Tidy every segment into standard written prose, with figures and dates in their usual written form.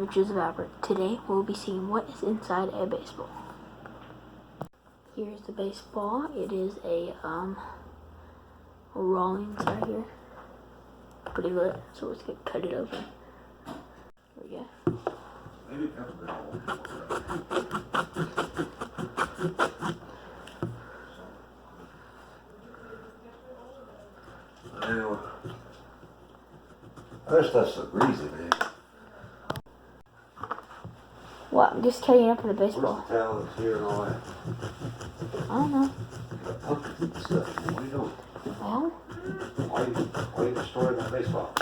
Adventures of Albert. Today we'll be seeing what is inside a baseball. Here's the baseball. It is a raw inside here. Pretty lit, so let's get cut it open. There we go. Maybe that's a Anyway, that stuff's so greasy, man. What? I'm just cutting up in a baseball. Where's the towel that's here and all that? I don't know. Pumpkins and stuff. What are you doing? Well, Why are you destroying that baseball?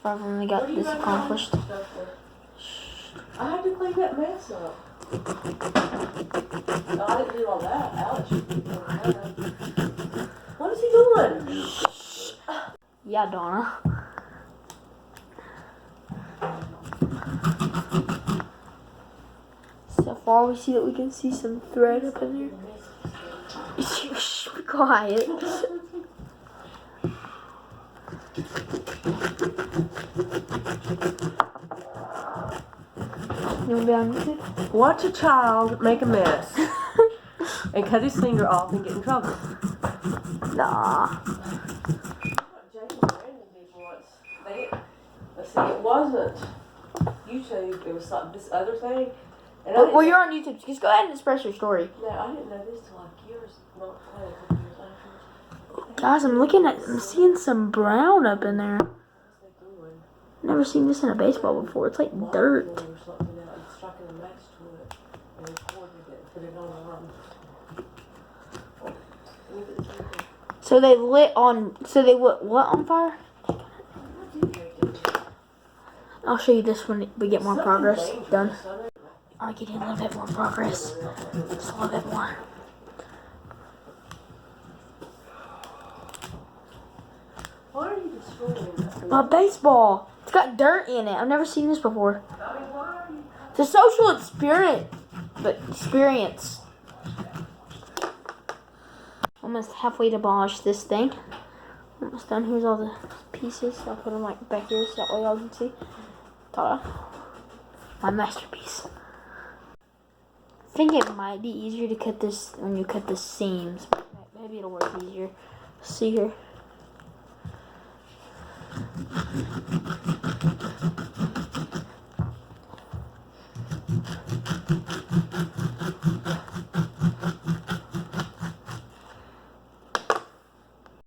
finally got this accomplished. I had to clean that mess up. No, I didn't do all that. Alex should be doing that. What is he doing? Yeah, Donna. So far, we see that we can see some thread up in there. Shh, be quiet. You wanna be on YouTube? Watch a child make a mess and cut his finger off and get in trouble. Nah. Let's see, it wasn't YouTube, it was like this other thing. And Well, you're on YouTube. Just go ahead and express your story. No, I didn't know this till like years, not a couple years after. Guys, I'm seeing some brown up in there. Never seen this in a baseball before. It's like dirt. So they lit on. So they lit what on fire? I'll show you this when we get more progress done. I'll get you a little bit more progress. Just a little bit more. Why are you destroying that? My baseball. It's got dirt in it. I've never seen this before. I mean, why are you? It's a social experience. Almost halfway to polish this thing. Almost done. Here's all the pieces. I'll put them like back here so that way y'all can see. Ta-da. My masterpiece. I think it might be easier to cut this when you cut the seams. Maybe it'll work easier. See here.